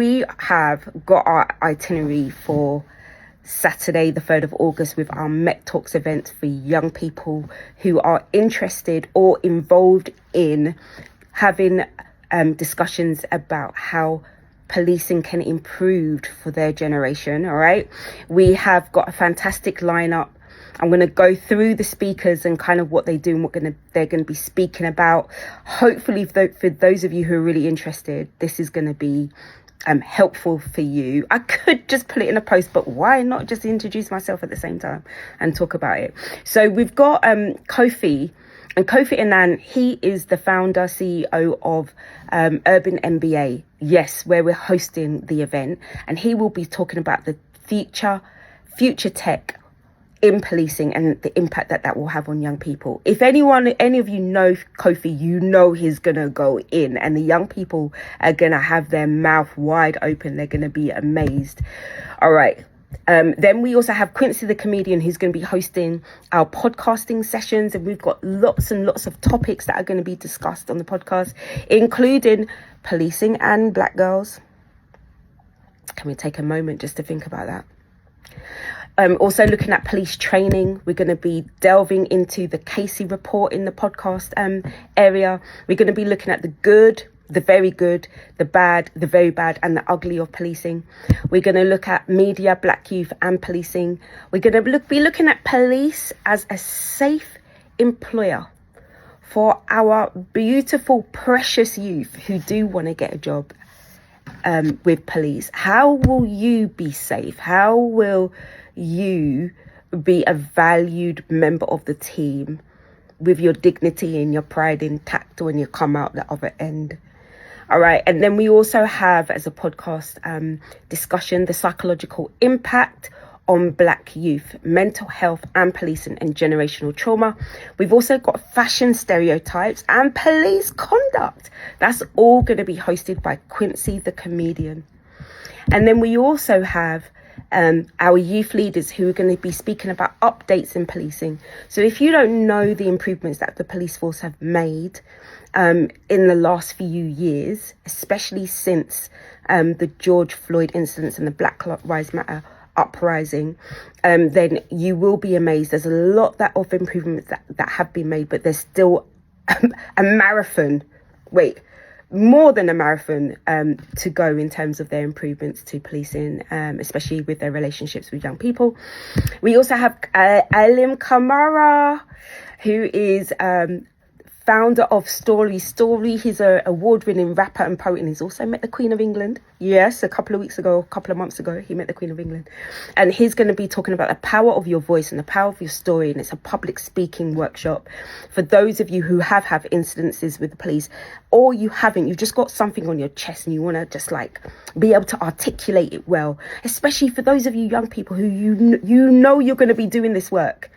we have got our itinerary for Saturday, the 3rd of August, with our Met Talks event for young people who are interested or involved in having discussions about how policing can improve for their generation. All right, we have got a fantastic lineup. I'm going to go through the speakers and kind of what they do and what they're going to be speaking about. Hopefully, for those of you who are really interested, this is going to be helpful for you. I could just put it in a post, but why not just introduce myself at the same time and talk about it? So we've got Kofi. And Kofi Annan, he is the founder, CEO of Urban MBA. Yes, where we're hosting the event. And he will be talking about the future tech in policing and the impact that will have on young people. If any of you know Kofi, you know he's going to go in, and the young people are going to have their mouth wide open. They're going to be amazed. All right. Then we also have Quincy the comedian, who's going to be hosting our podcasting sessions, and we've got lots and lots of topics that are going to be discussed on the podcast, including policing and black girls. Can we take a moment just to think about that? Also looking at police training. We're going to be delving into the Casey report in the podcast area. We're going to be looking at the good, the very good, the bad, the very bad, and the ugly of policing. We're going to look at media, black youth, and policing. We're going to be looking at police as a safe employer for our beautiful, precious youth who do want to get a job with police. How will you be safe? How will you be a valued member of the team with your dignity and your pride intact when you come out the other end? All right. And then we also have, as a podcast discussion, the psychological impact on black youth, mental health and policing, and generational trauma. We've also got fashion stereotypes and police conduct. That's all going to be hosted by Quincy the comedian. And then we also have our youth leaders who are going to be speaking about updates in policing. So if you don't know the improvements that the police force have made in the last few years, especially since the George Floyd incidents and the Black Lives Matter uprising, then you will be amazed. There's a lot of improvements that have been made, but there's still a marathon. More than a marathon to go in terms of their improvements to policing, especially with their relationships with young people. We also have Alim Kamara, who is founder of Story. He's an award-winning rapper and poet, and he's also met the Queen of England. Yes, a couple of months ago, he met the Queen of England. And he's going to be talking about the power of your voice and the power of your story. And it's a public speaking workshop for those of you who have incidences with the police, or you haven't, you've just got something on your chest and you want to just be able to articulate it well, especially for those of you young people who you know you're going to be doing this work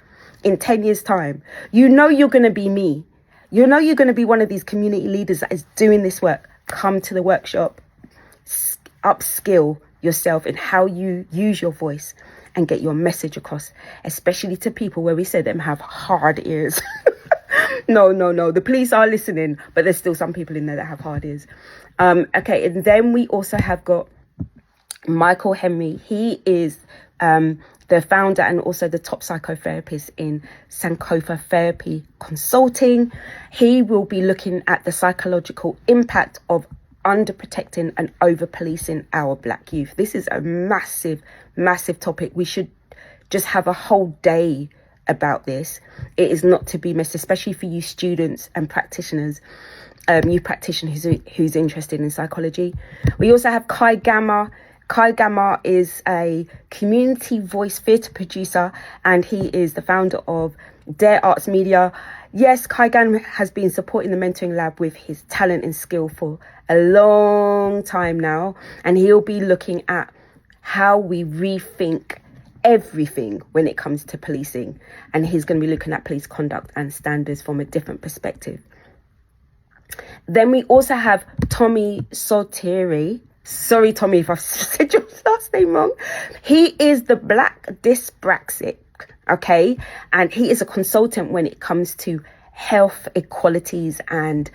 in 10 years time. You know you're going to be me. You know you're going to be one of these community leaders that is doing this work. Come to the workshop, upskill yourself in how you use your voice and get your message across, especially to people where we say them have hard ears. No, the police are listening, but there's still some people in there that have hard ears. Okay, and then we also have got Michael Henry. He is the founder and also the top psychotherapist in Sankofa Therapy Consulting. He will be looking at the psychological impact of underprotecting and over-policing our black youth. This is a massive, massive topic. We should just have a whole day about this. It is not to be missed, especially for you students and practitioners, you practitioners who's interested in psychology. We also have Kai Gamma. Kai Gamma is a community voice theatre producer, and he is the founder of Dare Arts Media. Yes, Kai Gamma has been supporting the mentoring lab with his talent and skill for a long time now, and he'll be looking at how we rethink everything when it comes to policing, and he's going to be looking at police conduct and standards from a different perspective. Then we also have Tommy Saltieri. Sorry, Tommy, if I've said your last name wrong. He is the Black Dyspraxic, okay? And he is a consultant when it comes to health equalities and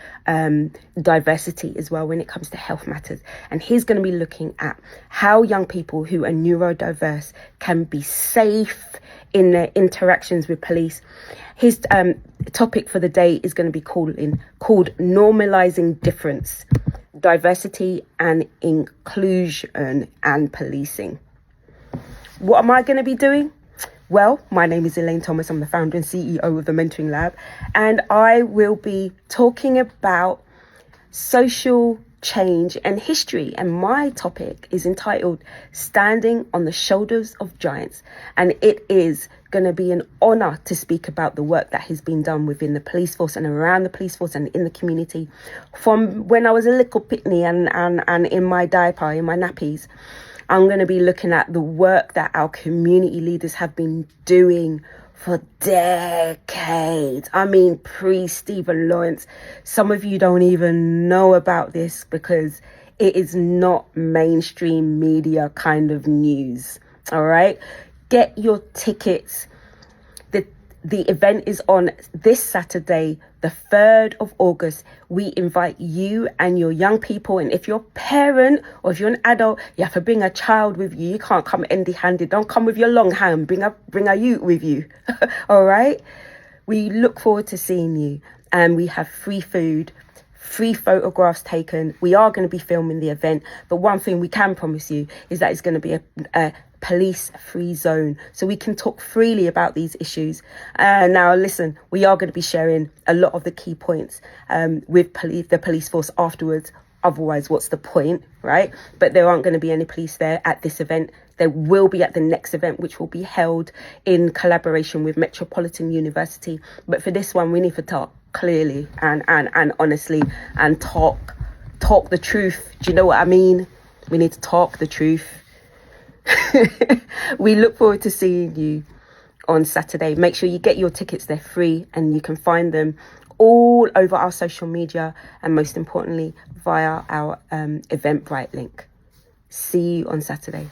diversity as well when it comes to health matters. And he's going to be looking at how young people who are neurodiverse can be safe in their interactions with police. His topic for the day is going to be called Normalizing Difference, Diversity and Inclusion and Policing. What am I going to be doing? Well, my name is Elaine Thomas. I'm the founder and CEO of the Mentoring Lab, and I will be talking about social change and history. And my topic is entitled Standing on the Shoulders of Giants. And it is going to be an honor to speak about the work that has been done within the police force and around the police force and in the community from when I was a little pitney and in my diaper, in my nappies. I'm going to be looking at the work that our community leaders have been doing for decades. I mean, pre-Stephen Lawrence. Some of you don't even know about this because it is not mainstream media kind of news. All right? Get your tickets. The event is on this Saturday, the 3rd of August. We invite you and your young people. And if you're a parent or if you're an adult, you have to bring a child with you. You can't come empty-handed. Don't come with your long hand. Bring a youth with you. All right? We look forward to seeing you. And we have free food, free photographs taken. We are going to be filming the event. But one thing we can promise you is that it's going to be a police-free zone, so we can talk freely about these issues. Now, listen, we are going to be sharing a lot of the key points with the police force afterwards. Otherwise, what's the point, right? But there aren't going to be any police there at this event. There will be at the next event, which will be held in collaboration with Metropolitan University. But for this one, we need to talk clearly and honestly and talk the truth. Do you know what I mean? We need to talk the truth. We look forward to seeing you on Saturday. Make sure you get your tickets. They're free and you can find them all over our social media and most importantly via our Eventbrite link. See you on Saturday.